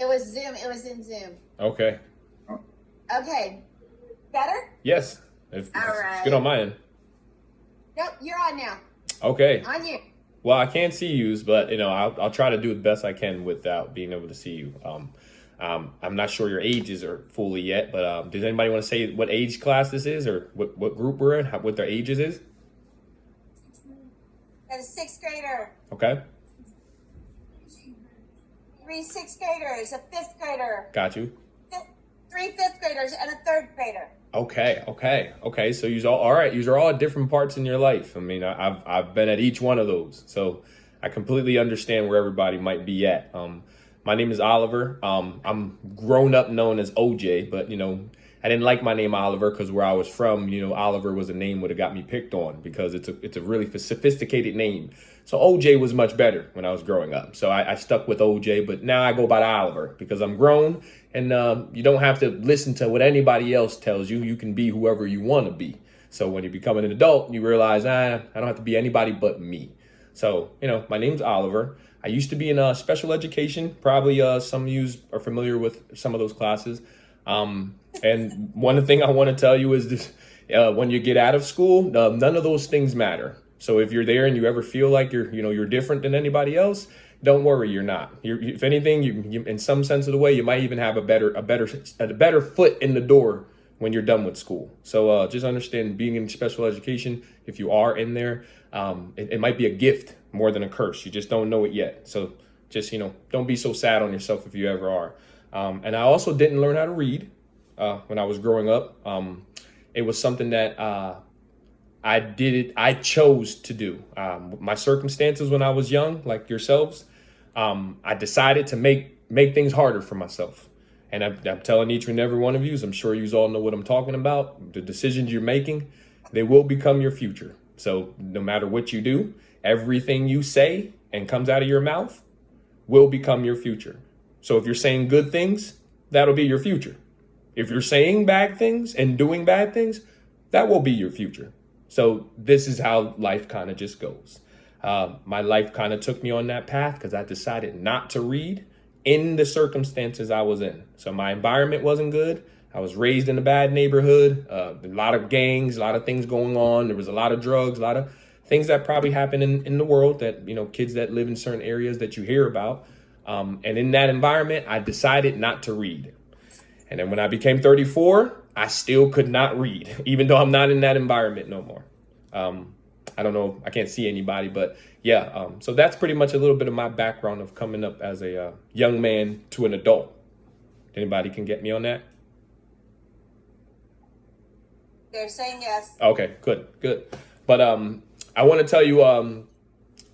It was Zoom. It was in Zoom. Okay. Okay. Better? Yes. It's good on my end. Nope, you're on now. Okay. On you. Well, I can't see you, but I'll try to do the best I can without being able to see you. I'm not sure your ages are fully yet, but does anybody want to say what age class this is, or what group we're in, what their ages is? Got a 6th grader. Okay. 3 6th graders, a 5th grader. Got you. 3 5th graders, and a 3rd grader. Okay. So you're all right. You're all at different parts in your life. I mean, I've been at each one of those, so I completely understand where everybody might be at. My name is Oliver. I'm grown up known as OJ, but I didn't like my name Oliver because where I was from, Oliver was a name would have got me picked on because it's a really sophisticated name. So OJ was much better when I was growing up. So I stuck with OJ, but now I go by Oliver because I'm grown, and you don't have to listen to what anybody else tells you. You can be whoever you want to be. So when you become an adult, you realize, I don't have to be anybody but me. So, my name's Oliver. I used to be in special education. Probably some of you are familiar with some of those classes. And one thing I want to tell you is this, when you get out of school, none of those things matter. So if you're there and you ever feel like you're different than anybody else, don't worry, you're not. If anything, you in some sense of the way, you might even have a better foot in the door when you're done with school. So just understand, being in special education, if you are in there, it might be a gift more than a curse. You just don't know it yet. So just, don't be so sad on yourself if you ever are. And I also didn't learn how to read when I was growing up. It was something that I chose to do. My circumstances when I was young, like yourselves, I decided to make things harder for myself. And I'm telling each and every one of you, I'm sure you all know what I'm talking about. The decisions you're making, they will become your future. So no matter what you do, everything you say and comes out of your mouth will become your future. So if you're saying good things, that'll be your future. If you're saying bad things and doing bad things, that will be your future. So this is how life kind of just goes. My life kind of took me on that path because I decided not to read in the circumstances I was in. So my environment wasn't good. I was raised in a bad neighborhood, a lot of gangs, a lot of things going on. There was a lot of drugs, a lot of things that probably happen in the world that, kids that live in certain areas that you hear about. And in that environment, I decided not to read. And then when I became 34, I still could not read, even though I'm not in that environment no more. I don't know. I can't see anybody, but yeah. So that's pretty much a little bit of my background of coming up as a young man to an adult. Anybody can get me on that? They're saying yes. Okay, good. But I want to tell you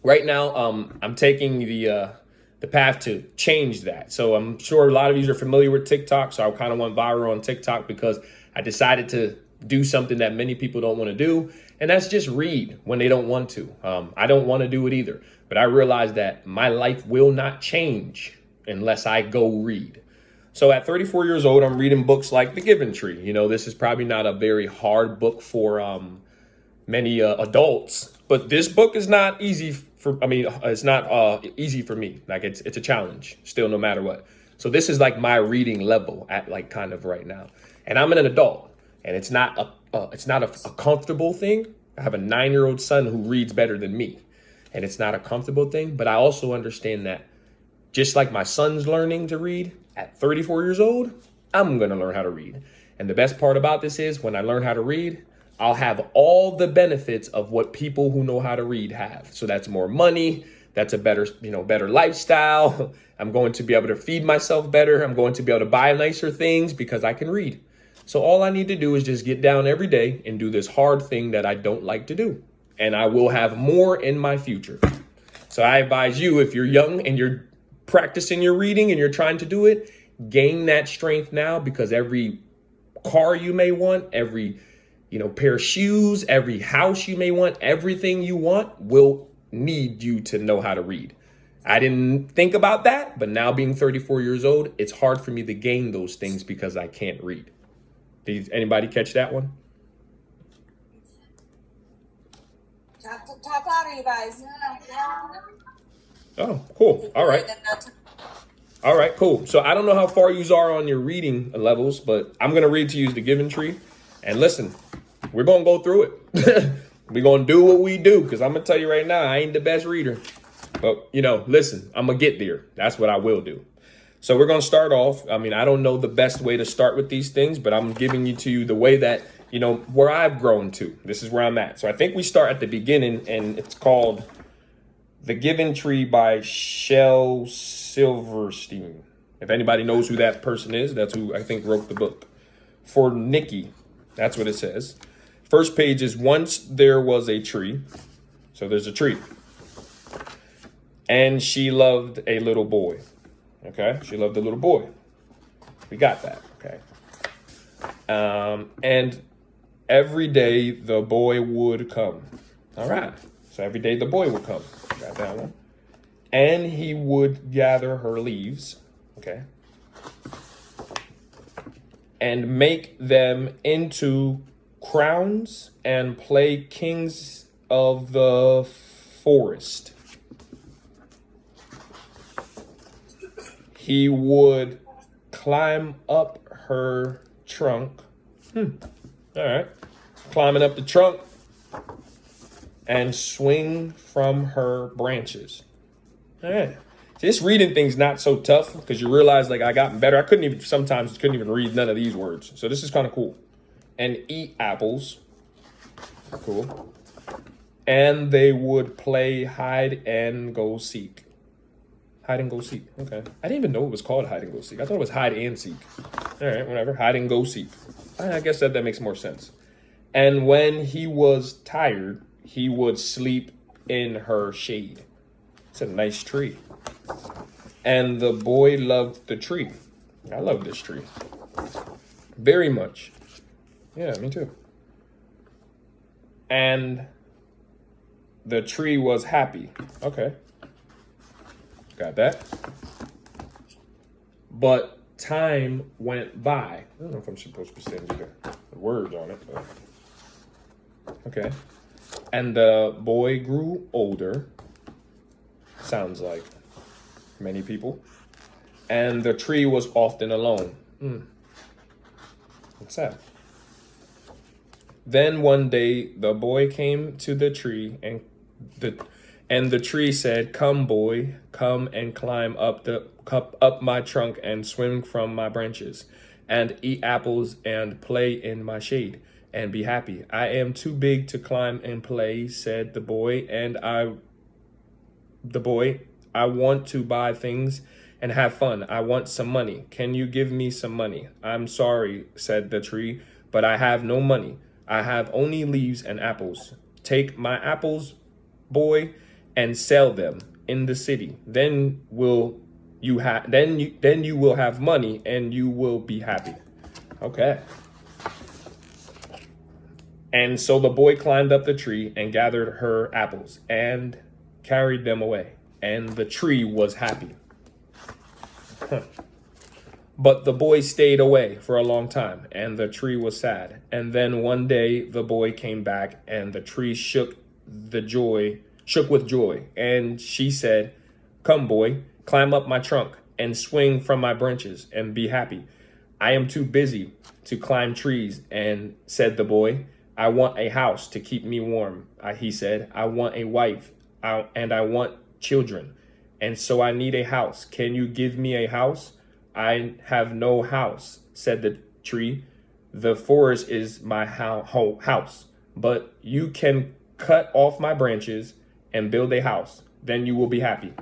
right now, I'm taking the path to change that. So I'm sure a lot of you are familiar with TikTok. So I kind of went viral on TikTok because I decided to do something that many people don't want to do. And that's just read when they don't want to. I don't want to do it either. But I realized that my life will not change unless I go read. So at 34 years old, I'm reading books like The Giving Tree. This is probably not a very hard book for many adults. But this book is not easy it's not easy for me. Like it's a challenge still, no matter what. So this is like my reading level at like kind of right now. And I'm an adult, and it's not a comfortable thing. I have a 9-year-old son who reads better than me, and it's not a comfortable thing. But I also understand that just like my son's learning to read at 34 years old, I'm going to learn how to read. And the best part about this is when I learn how to read, I'll have all the benefits of what people who know how to read have. So that's more money. That's a better lifestyle. I'm going to be able to feed myself better. I'm going to be able to buy nicer things because I can read. So all I need to do is just get down every day and do this hard thing that I don't like to do. And I will have more in my future. So I advise you, if you're young and you're practicing your reading and you're trying to do it, gain that strength now, because every car you may want, every pair of shoes, every house you may want, everything you want will need you to know how to read. I didn't think about that, but now being 34 years old, it's hard for me to gain those things because I can't read. Did anybody catch that one? Talk louder, you guys. Oh, cool. All right. All right, cool. So I don't know how far you are on your reading levels, but I'm going to read to you the Given Tree. And listen, we're going to go through it. We're going to do what we do, because I'm going to tell you right now, I ain't the best reader. But, listen, I'm going to get there. That's what I will do. So we're going to start off. I mean, I don't know the best way to start with these things, but I'm giving you to you the way that, where I've grown to. This is where I'm at. So I think we start at the beginning, and it's called The Given Tree by Shel Silverstein. If anybody knows who that person is, that's who I think wrote the book. For Nikki, that's what it says. First page is, once there was a tree. So there's a tree. And she loved a little boy. Okay, she loved a little boy. We got that, okay. And every day the boy would come. All right, so every day the boy would come. Got that one. And he would gather her leaves, okay, and make them into crowns and play kings of the forest. He would climb up her trunk. All right. Climbing up the trunk and swing from her branches. All right. This reading thing's not so tough, because you realize, like, I gotten better. I sometimes couldn't even read none of these words. So this is kind of cool. And eat apples. Cool. And they would play hide and go seek. Hide and go seek. Okay. I didn't even know it was called hide and go seek. I thought it was hide and seek. All right, whatever. Hide and go seek. I guess that makes more sense. And when he was tired, he would sleep in her shade. It's a nice tree. And the boy loved the tree. I love this tree. Very much. Yeah, me too. And the tree was happy. Okay. Got that. But time went by. I don't know if I'm supposed to be sending you the words on it, but okay. And the boy grew older. Sounds like many people. And the tree was often alone. What's that? Then one day the boy came to the tree, and the tree said, "Come, boy, come and climb up my trunk and swing from my branches, and eat apples and play in my shade, and be happy. I am too big to climb and play," said the boy, I want to buy things and have fun. I want some money. Can you give me some money?" "I'm sorry," said the tree, "but I have no money. I have only leaves and apples. Take my apples, boy, and sell them in the city. Then you will have money and you will be happy." Okay. And so the boy climbed up the tree and gathered her apples and carried them away. And the tree was happy. But the boy stayed away for a long time, and the tree was sad. And then one day the boy came back, and the tree shook with joy. And she said, "Come, boy, climb up my trunk and swing from my branches and be happy. I am too busy to climb trees." And said the boy, "I want a house to keep me warm." He said, "I want a wife and I want children. And so I need a house. Can you give me a house?" "I have no house," said the tree. "The forest is my house, but you can cut off my branches and build a house. Then you will be happy."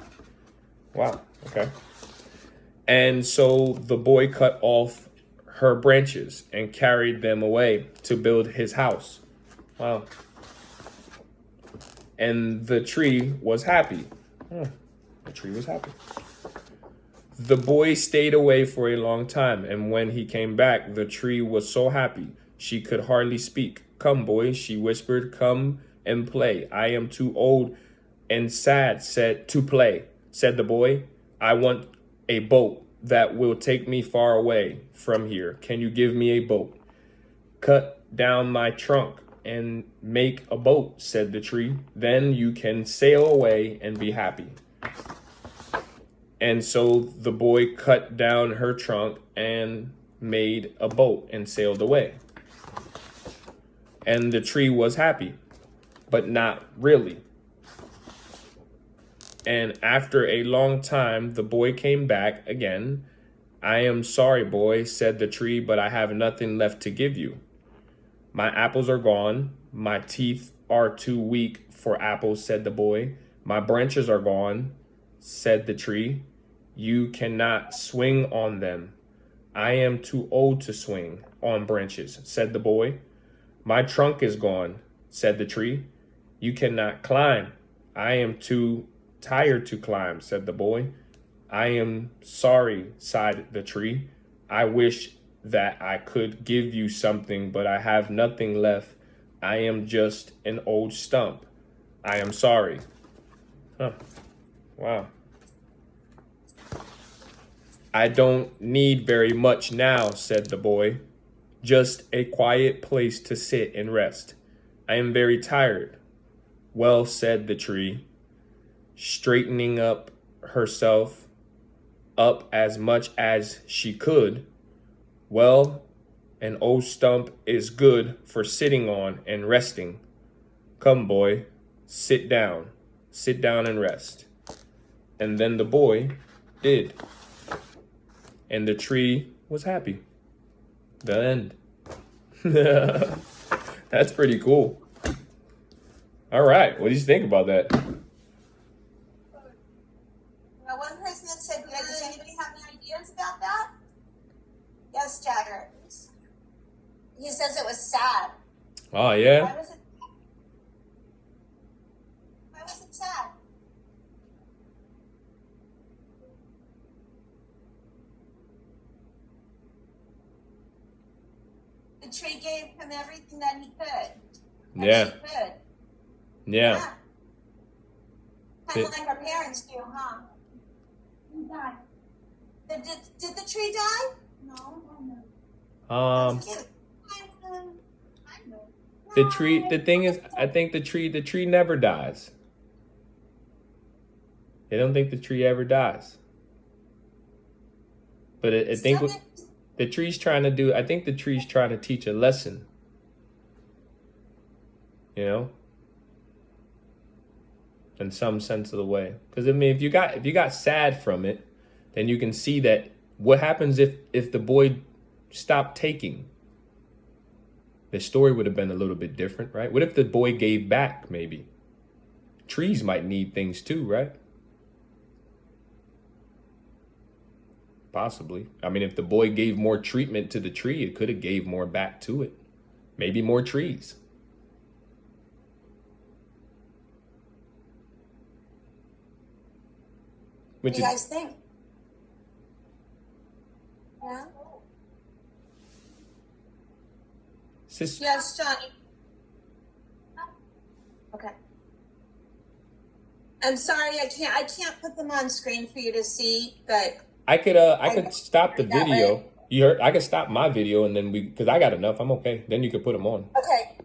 Wow. Okay. And so the boy cut off her branches and carried them away to build his house. Wow. And the tree was happy. The tree was happy. The boy stayed away for a long time, and when he came back, the tree was so happy she could hardly speak. "Come, boy," she whispered, "come and play. I am too old and sad to play," said the boy. "I want a boat that will take me far away from here. Can you give me a boat?" "Cut down my trunk and make a boat," said the tree. "Then you can sail away and be happy." And so the boy cut down her trunk and made a boat and sailed away. And the tree was happy, but not really. And after a long time, the boy came back again. I am sorry, boy, said the tree, but I have nothing left to give you. My apples are gone. My teeth are too weak for apples, said the boy. My branches are gone, said the tree. You cannot swing on them. I am too old to swing on branches, said the boy. My trunk is gone, said the tree. You cannot climb. I am too tired to climb, said the boy. I am sorry, sighed the tree. I wish that I could give you something, but I have nothing left. I am just an old stump. I am sorry. Huh. Wow. I don't need very much now, said the boy. Just a quiet place to sit and rest. I am very tired. Well, said the tree, straightening up herself up as much as she could. Well, an old stump is good for sitting on and resting. Come, boy, sit down and rest. And then the boy did. And the tree was happy. The end. That's pretty cool. All right, what do you think about that? Now, one person that said, does anybody have any ideas about that? Yes, Jagger. He says it was sad. Oh, yeah? Why was it sad? The tree gave him everything that he could. Yeah. She could. Yeah. Kind of like our parents do, huh? Who died? Did the tree die? No. That's cute. I know. The tree, the thing is, I think the tree never dies. I don't think the tree ever dies. But I think what the tree's trying to do, I think the tree's trying to teach a lesson. You know? In some sense of the way. Because I mean, if you got sad from it, then you can see that what happens if the boy stopped taking? The story would have been a little bit different, right? What if the boy gave back, maybe? Trees might need things too, right? Possibly. I mean, if the boy gave more treatment to the tree, it could have gave more back to it. Maybe more trees. What Which do you is, guys think? Yeah? sis- Yes, Johnny. Okay. I'm sorry, I can't put them on screen for you to see, but I could stop the That video. way. You heard? I could stop my video and then because I got enough. I'm okay. Then you could put them on. okay.